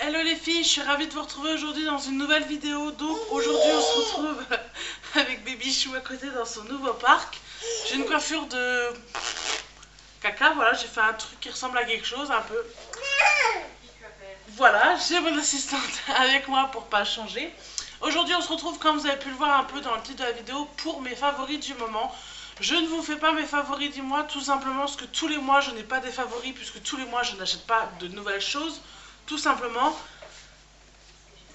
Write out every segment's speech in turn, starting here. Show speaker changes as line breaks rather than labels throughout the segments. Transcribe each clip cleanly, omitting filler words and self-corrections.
Hello les filles, je suis ravie de vous retrouver aujourd'hui dans une nouvelle vidéo. Donc aujourd'hui on se retrouve avec Babychou à côté dans son nouveau parc. J'ai une coiffure de caca, voilà, j'ai fait un truc qui ressemble à quelque chose un peu. Voilà, j'ai mon assistante avec moi pour pas changer. Aujourd'hui on se retrouve, comme vous avez pu le voir un peu dans le titre de la vidéo, pour mes favoris du moment. Je ne vous fais pas mes favoris du mois, tout simplement parce que tous les mois je n'ai pas des favoris, puisque tous les mois je n'achète pas de nouvelles choses. Tout simplement,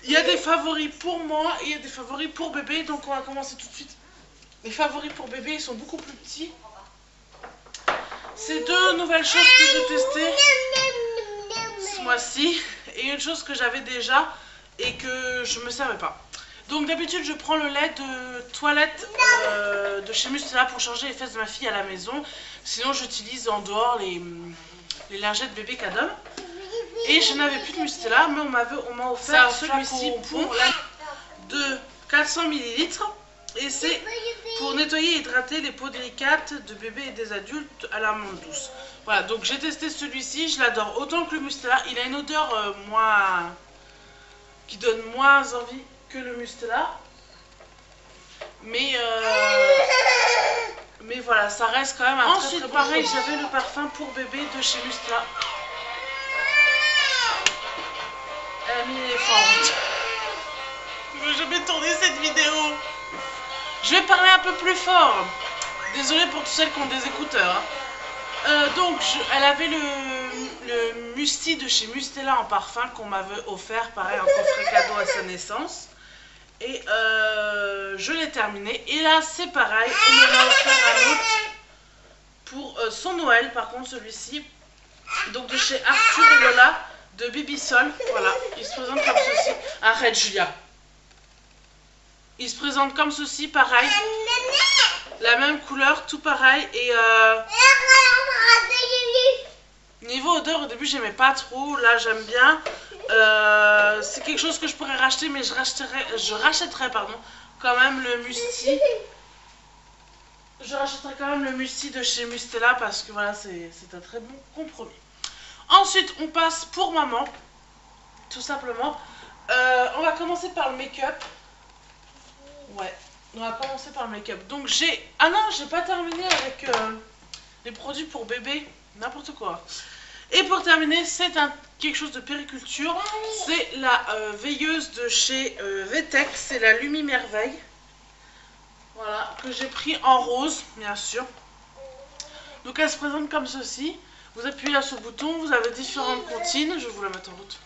il y a des favoris pour moi et il y a des favoris pour bébé. Donc on va commencer tout de suite. Les favoris pour bébé, ils sont beaucoup plus petits. C'est deux nouvelles choses que j'ai testées ce mois-ci et une chose que j'avais déjà et que je me servais pas. Donc d'habitude je prends le lait de toilette de chez Mustela pour changer les fesses de ma fille à la maison. Sinon j'utilise en dehors les lingettes bébé Cadom. Et je n'avais plus de Mustela, mais on m'a offert celui-ci pour de 400 ml. Et c'est pour nettoyer et hydrater les peaux délicates de bébés et des adultes à la menthe douce. Voilà, donc j'ai testé celui-ci, je l'adore autant que le Mustela. Il a une odeur qui donne moins envie que le Mustela. Mais voilà, ça reste quand même un très très bon pareil, j'avais le parfum pour bébé de chez Mustela. Elle a mis les formes. Je vais jamais tourner cette vidéo. Je vais parler un peu plus fort. Désolée pour toutes celles qui ont des écouteurs. Donc, elle avait le Musti de chez Mustela en parfum qu'on m'avait offert, pareil, en coffret cadeau à sa naissance. Et je l'ai terminé. Et là, c'est pareil. On me l'a offert un autre pour son Noël, par contre, celui-ci. Donc, de chez Arthur et Lola. De Bibisol, voilà, il se présente comme ceci. Arrête Julia. Il se présente comme ceci, pareil. La même couleur, tout pareil. Et niveau odeur, au début j'aimais pas trop. Là j'aime bien. C'est quelque chose que je pourrais racheter, mais je rachèterais quand même le Musti. Je rachèterais quand même le Musti de chez Mustela parce que voilà, c'est un très bon compromis. Ensuite, on passe pour maman, tout simplement. On va commencer par le make-up. Ouais, on va commencer par le make-up. Donc j'ai... Ah non, j'ai pas terminé avec les produits pour bébé, n'importe quoi. Et pour terminer, c'est quelque chose de périculture. C'est la veilleuse de chez Vetex, c'est la Lumi Merveille. Voilà, que j'ai pris en rose, bien sûr. Donc elle se présente comme ceci. Vous appuyez là sur le bouton, vous avez différentes comptines. Je vais vous la mettre en route.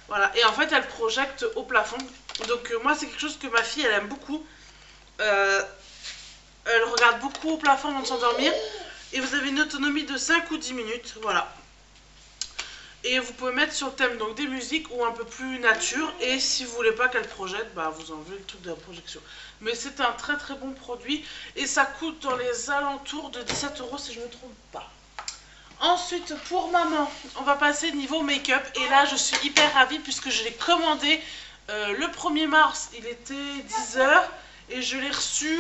Voilà, et en fait elle projette au plafond. Donc moi c'est quelque chose que ma fille elle aime beaucoup. Elle regarde beaucoup au plafond avant de s'endormir. Et vous avez une autonomie de 5 ou 10 minutes, voilà. Et vous pouvez mettre sur le thème donc des musiques ou un peu plus nature. Et si vous voulez pas qu'elle projette, bah vous enlevez le truc de la projection. Mais c'est un très très bon produit. Et ça coûte dans les alentours de 17 € si je ne me trompe pas. Ensuite pour maman, on va passer niveau make-up. Et là je suis hyper ravie puisque je l'ai commandé le 1er mars. Il était 10 h. Et je l'ai reçu...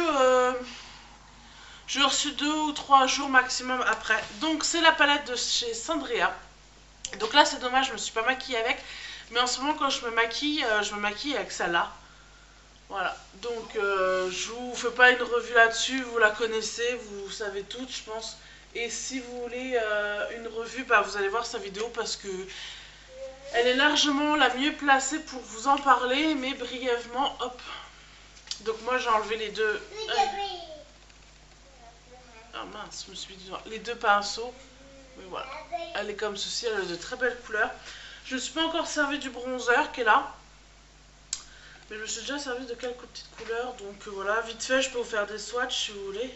je l'ai reçu 2 ou 3 jours maximum après. Donc c'est la palette de chez Sandrea. Donc là c'est dommage, je me suis pas maquillée avec. Mais en ce moment quand je me maquille avec celle-là. Voilà, donc je vous fais pas une revue là-dessus, vous la connaissez, vous savez toutes je pense. Et si vous voulez une revue, bah, vous allez voir sa vidéo parce que elle est largement la mieux placée pour vous en parler. Mais brièvement, hop. Donc moi j'ai enlevé les deux... Ah mince, je me suis dit les deux pinceaux. Mais voilà, elle est comme ceci, elle a de très belles couleurs. Je ne me suis pas encore servi du bronzer qui est là. Mais je me suis déjà servi de quelques petites couleurs. Donc voilà, vite fait, je peux vous faire des swatchs si vous voulez.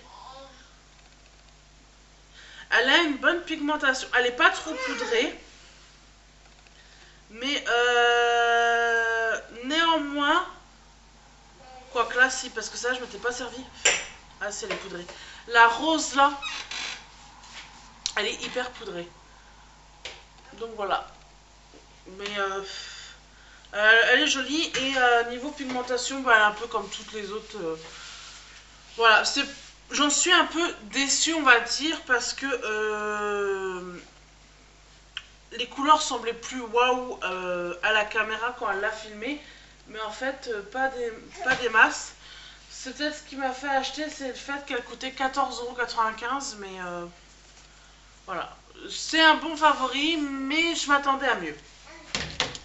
Elle a une bonne pigmentation. Elle n'est pas trop poudrée. Mais néanmoins... Quoique là, si, parce que ça, je ne m'étais pas servi. Ah, si, elle est poudrée. La rose là... Elle est hyper poudrée. Donc voilà. Mais elle est jolie. Et niveau pigmentation, bah, elle est un peu comme toutes les autres. Voilà, j'en suis un peu déçue, on va dire, parce que les couleurs semblaient plus waouh à la caméra quand elle l'a filmé, mais en fait, pas des masses. C'est peut-être ce qui m'a fait acheter, c'est le fait qu'elle coûtait 14,95 €, mais voilà. C'est un bon favori, mais je m'attendais à mieux.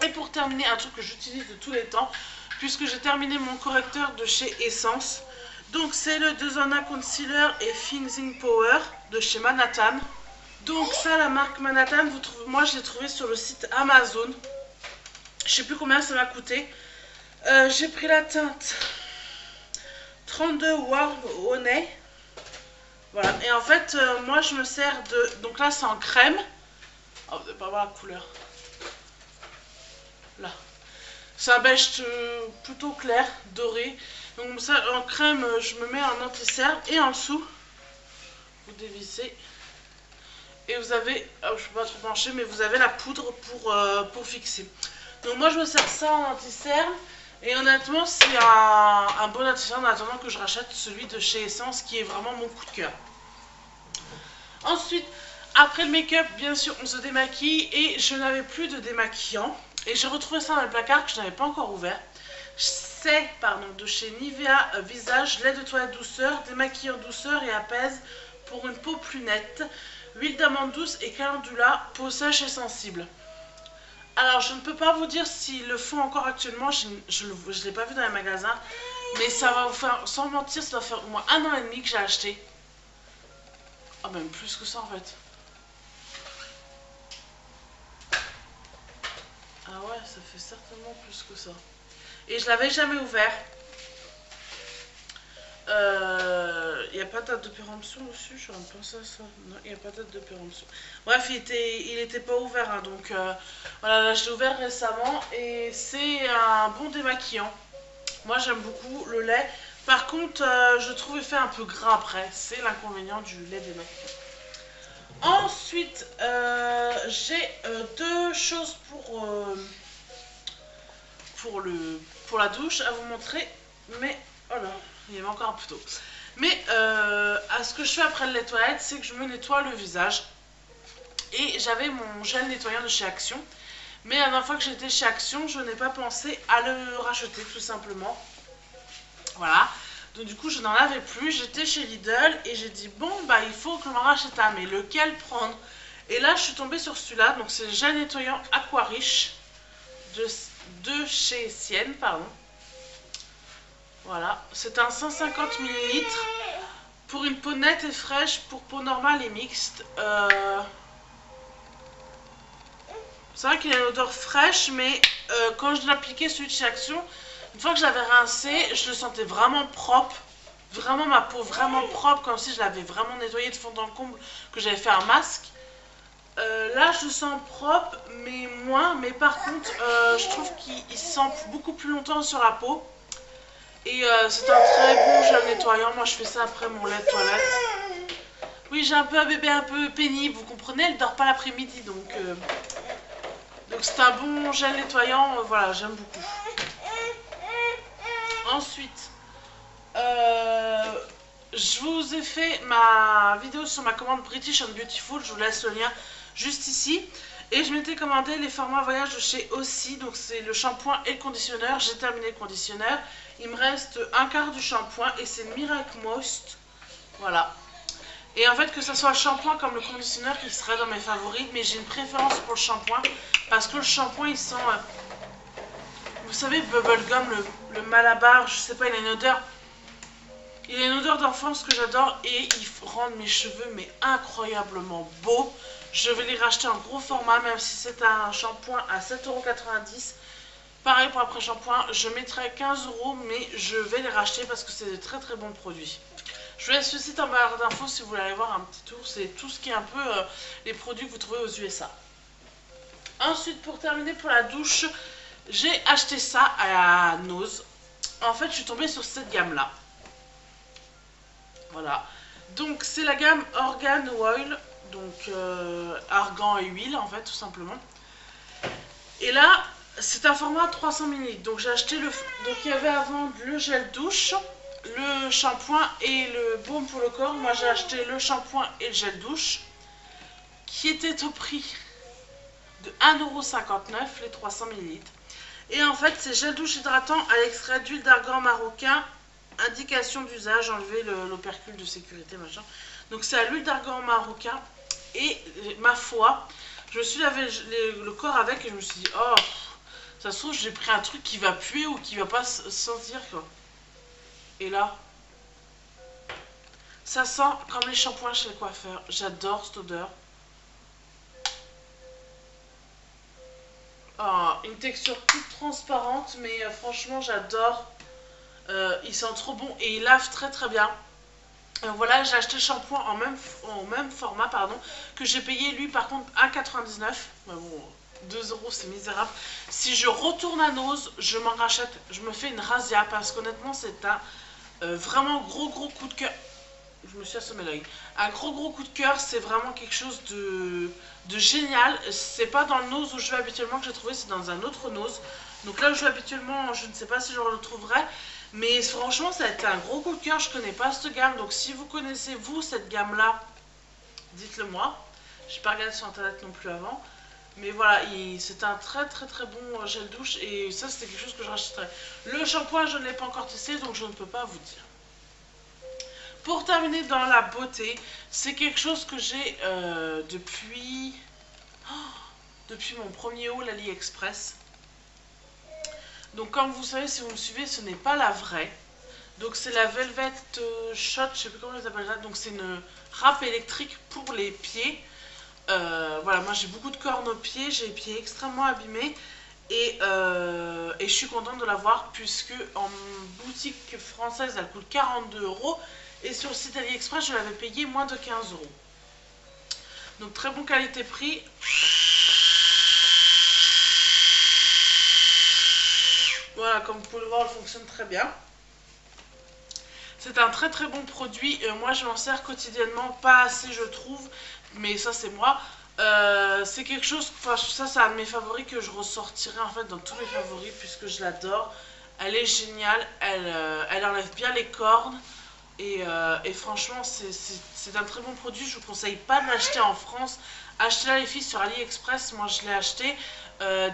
Et pour terminer, un truc que j'utilise de tous les temps, puisque j'ai terminé mon correcteur de chez Essence. Donc c'est le Dezona Concealer et Fixing Power de chez Manhattan. Donc ça, la marque Manhattan, moi je l'ai trouvé sur le site Amazon. Je sais plus combien ça m'a coûté. J'ai pris la teinte 32 Warm Honey. Voilà, et en fait, moi je me sers de... Donc là c'est en crème. Oh, vous n'allez pas voir la couleur. Là. C'est un beige plutôt clair, doré. Donc ça, en crème, je me mets un anti-cerne. Et en dessous, vous dévissez. Et vous avez, oh, je ne peux pas trop pencher, mais vous avez la poudre pour fixer. Donc moi je me sers ça en anti-cerne. Et honnêtement, c'est un bon anti-cerne en attendant que je rachète celui de chez Essence qui est vraiment mon coup de cœur. Ensuite, après le make-up, bien sûr, on se démaquille et je n'avais plus de démaquillant. Et j'ai retrouvé ça dans le placard que je n'avais pas encore ouvert. C'est, de chez Nivea Visage, lait de toilette douceur, démaquillant douceur et apaise pour une peau plus nette. Huile d'amande douce et calendula, peau sèche et sensible. Alors, je ne peux pas vous dire s'ils le font encore actuellement, je ne l'ai pas vu dans les magasins. Mais ça va vous faire, sans mentir, ça doit faire au moins 1 an et demi que j'ai acheté. Ah, même plus que ça en fait. Ah ouais, ça fait certainement plus que ça. Et je l'avais jamais ouvert. Il n'y a pas de date de péremption dessus, je viens de penser à ça. Non, il n'y a pas de date de péremption. Bref, il était pas ouvert, hein, donc voilà, là je l'ai ouvert récemment et c'est un bon démaquillant. Moi j'aime beaucoup le lait. Par contre, je trouve effet un peu gras après. C'est l'inconvénient du lait démaquillant. Ensuite, j'ai deux choses pour la douche à vous montrer. Mais, oh là, il y avait encore un peu d'eau. Mais, ce que je fais après le nettoyage, c'est que je me nettoie le visage. Et j'avais mon gel nettoyant de chez Action. Mais la dernière fois que j'étais chez Action, je n'ai pas pensé à le racheter tout simplement. Voilà. Donc du coup, je n'en avais plus. J'étais chez Lidl et j'ai dit, bon, bah il faut que je m'en rachète un. Mais lequel prendre? Et là, je suis tombée sur celui-là. Donc c'est le gel nettoyant Aquarish de chez Sienne, pardon. Voilà. C'est un 150 ml pour une peau nette et fraîche, pour peau normale et mixte. C'est vrai qu'il a une odeur fraîche, mais quand je l'appliquais celui de chez Action, une fois que je l'avais rincé, je le sentais vraiment propre. Vraiment ma peau vraiment propre, comme si je l'avais vraiment nettoyé de fond en comble, que j'avais fait un masque. Là, je le sens propre, mais moins. Mais par contre, je trouve qu'il se sent beaucoup plus longtemps sur la peau. Et c'est un très bon gel nettoyant. Moi, je fais ça après mon lait de toilette. Oui, j'ai un peu un bébé un peu pénible, vous comprenez, elle dort pas l'après-midi, donc c'est un bon gel nettoyant, voilà, j'aime beaucoup. Ensuite, je vous ai fait ma vidéo sur ma commande British and Beautiful, je vous laisse le lien juste ici. Et je m'étais commandé les formats voyage de chez Aussi, donc c'est le shampoing et le conditionneur. J'ai terminé le conditionneur, il me reste un quart du shampoing et c'est Miracle Moist, voilà. Et en fait, que ce soit le shampoing comme le conditionneur qui serait dans mes favoris, mais j'ai une préférence pour le shampoing parce que le shampoing il sent, vous savez, bubblegum, le Malabar, je sais pas, il a une odeur. Il a une odeur d'enfance que j'adore et il rend mes cheveux mais incroyablement beaux. Je vais les racheter en gros format, même si c'est un shampoing à 7,90 €. Pareil pour après shampoing, je mettrai 15 €, mais je vais les racheter parce que c'est de très très bons produits. Je vous laisse le site en barre d'infos si vous voulez aller voir un petit tour. C'est tout ce qui est un peu les produits que vous trouvez aux USA. Ensuite, pour terminer pour la douche, j'ai acheté ça à Nose. En fait, je suis tombée sur cette gamme-là. Voilà. Donc, c'est la gamme Organ Oil. Donc, argan et huile, en fait, tout simplement. Et là, c'est un format 300 ml. Donc, j'ai acheté le... Donc, il y avait avant le gel douche. le shampoing et le baume pour le corps. Moi j'ai acheté le shampoing et le gel douche qui étaient au prix de 1,59 € les 300 ml. Et en fait c'est gel douche hydratant à l'extrait d'huile d'argan marocain, indication d'usage, enlever l'opercule de sécurité machin. Donc c'est à l'huile d'argan marocain et ma foi, je me suis lavé le corps avec et je me suis dit oh, ça se trouve j'ai pris un truc qui va puer ou qui va pas sentir quoi. Et là, ça sent comme les shampoings chez le coiffeur. J'adore cette odeur. Oh, une texture toute transparente, mais franchement j'adore. Il sent trop bon et il lave très très bien. Voilà, j'ai acheté le shampoing en même format, pardon, que j'ai payé lui par contre 1,99 €. Bon, 2 € c'est misérable. Si je retourne à Nose, je m'en rachète, je me fais une razzia parce qu'honnêtement c'est un vraiment gros coup de cœur. Je me suis assommé l'œil. Un gros coup de cœur, c'est vraiment quelque chose de génial. C'est pas dans le Nose où je vais habituellement que j'ai trouvé, c'est dans un autre Nose. Donc là où je vais habituellement, je ne sais pas si je le retrouverai. Mais franchement, ça a été un gros coup de cœur. Je connais pas cette gamme. Donc si vous connaissez, vous, cette gamme-là, dites-le moi. Je n'ai pas regardé sur internet non plus avant. Mais voilà, c'est un très bon gel douche. Et ça, c'était quelque chose que je rachèterais. Le shampoing, je ne l'ai pas encore testé, donc je ne peux pas vous dire. Pour terminer dans la beauté, c'est quelque chose que j'ai depuis mon premier haul AliExpress. Donc comme vous savez, si vous me suivez, ce n'est pas la vraie. Donc c'est la Velvet Shot, je sais plus comment ils appellent ça. Donc c'est une râpe électrique pour les pieds. Voilà, moi j'ai beaucoup de cornes aux pieds, j'ai les pieds extrêmement abîmés. Et je suis contente de l'avoir puisque en boutique française, elle coûte 42 €. Et sur le site AliExpress, je l'avais payé moins de 15 €. Donc très bon qualité-prix. Voilà, comme vous pouvez le voir, elle fonctionne très bien. C'est un très bon produit. Moi, je m'en sers quotidiennement, pas assez je trouve. Mais ça, c'est moi. C'est quelque chose, enfin ça c'est un de mes favoris que je ressortirai en fait dans tous les favoris puisque je l'adore. Elle est géniale, elle enlève bien les cornes. Et franchement, c'est un très bon produit. Je vous conseille pas de l'acheter en France. Achetez-la les filles sur AliExpress. Moi, je l'ai acheté.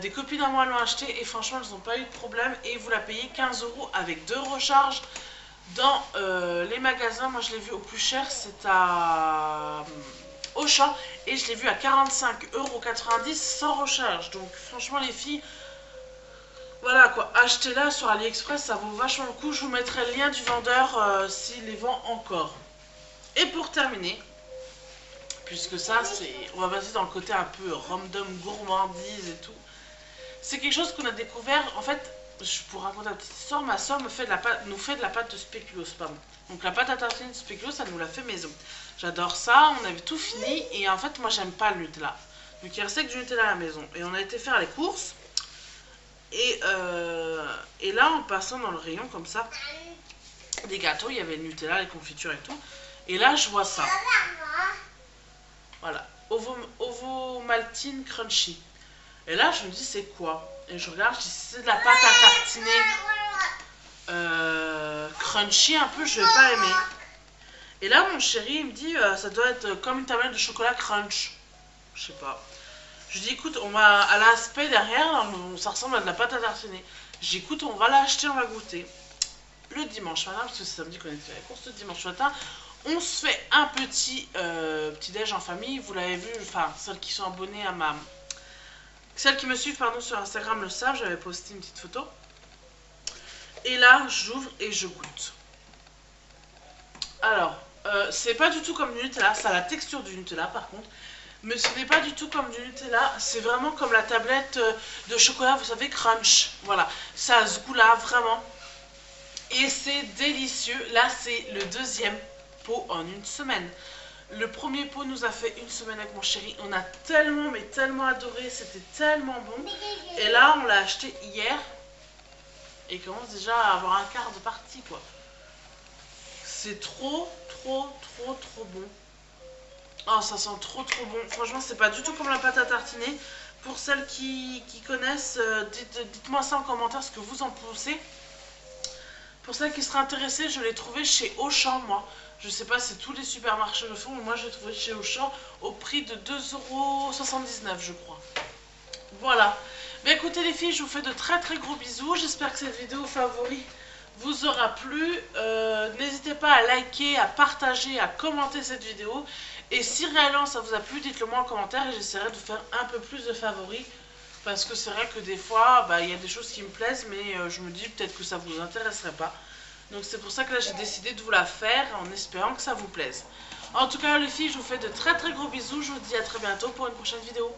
Des copines à moi l'ont acheté et franchement, elles n'ont pas eu de problème. Et vous la payez 15 € avec 2 recharges dans les magasins. Moi, je l'ai vu au plus cher. C'est à Auchan. Et je l'ai vu à 45,90 € sans recharge. Donc, franchement, les filles... Voilà quoi, achetez-la sur AliExpress, ça vaut vachement le coup. Je vous mettrai le lien du vendeur s'il les vend encore. Et pour terminer, puisque ça, on va passer dans le côté un peu random, gourmandise et tout. C'est quelque chose qu'on a découvert, en fait, je vous raconte la petite histoire, ma soeur nous fait de la pâte de spéculoos, pardon. Donc la pâte à tartiner de spéculoos, elle nous l'a fait maison. J'adore ça, on avait tout fini et en fait, moi j'aime pas le Nutella. Donc il restait que du Nutella à la maison. Et on a été faire les courses. Et là, en passant dans le rayon comme ça, des gâteaux, il y avait le Nutella, les confitures et tout. Et là, je vois ça. Voilà, Ovomaltine Crunchy. Et là, je me dis, c'est quoi? Et je regarde, je dis, c'est de la pâte à tartiner crunchy un peu, je vais pas aimer. Et là, mon chéri, il me dit, ça doit être comme une tablette de chocolat crunch. Je sais pas. Je dis écoute, on va à l'aspect derrière, ça ressemble à de la pâte à tartiner. Je dis écoute, on va l'acheter, on va goûter. Le dimanche matin, parce que c'est samedi qu'on était à la course, le dimanche matin, on se fait un petit déj en famille. Vous l'avez vu, enfin, celles qui sont abonnées à celles qui me suivent pardon, sur Instagram le savent, j'avais posté une petite photo. Et là, j'ouvre et je goûte. Alors, c'est pas du tout comme du Nutella, ça a la texture du Nutella par contre. Mais ce n'est pas du tout comme du Nutella, c'est vraiment comme la tablette de chocolat, vous savez, crunch. Voilà, ça a ce goût-là, vraiment. Et c'est délicieux. Là, c'est le deuxième pot en une semaine. Le premier pot nous a fait une semaine avec mon chéri. On a tellement, mais tellement adoré. C'était tellement bon. Et là, on l'a acheté hier. Et il commence déjà à avoir un quart de partie, quoi. C'est trop bon. Oh, ça sent trop bon. Franchement, c'est pas du tout comme la pâte à tartiner. Pour celles qui connaissent, dites-moi ça en commentaire ce que vous en pensez. Pour celles qui seraient intéressées, je l'ai trouvé chez Auchan, moi. Je sais pas si tous les supermarchés le font, mais moi je l'ai trouvé chez Auchan au prix de 2,79 € je crois. Voilà. Mais écoutez les filles, je vous fais de très très gros bisous. J'espère que cette vidéo favori vous aura plu. N'hésitez pas à liker, à partager, à commenter cette vidéo. Et si réellement ça vous a plu, dites-le moi en commentaire et j'essaierai de vous faire un peu plus de favoris. Parce que c'est vrai que des fois, il y a des choses qui me plaisent, mais je me dis peut-être que ça vous intéresserait pas. Donc c'est pour ça que là j'ai décidé de vous la faire en espérant que ça vous plaise. En tout cas les filles, je vous fais de très très gros bisous. Je vous dis à très bientôt pour une prochaine vidéo.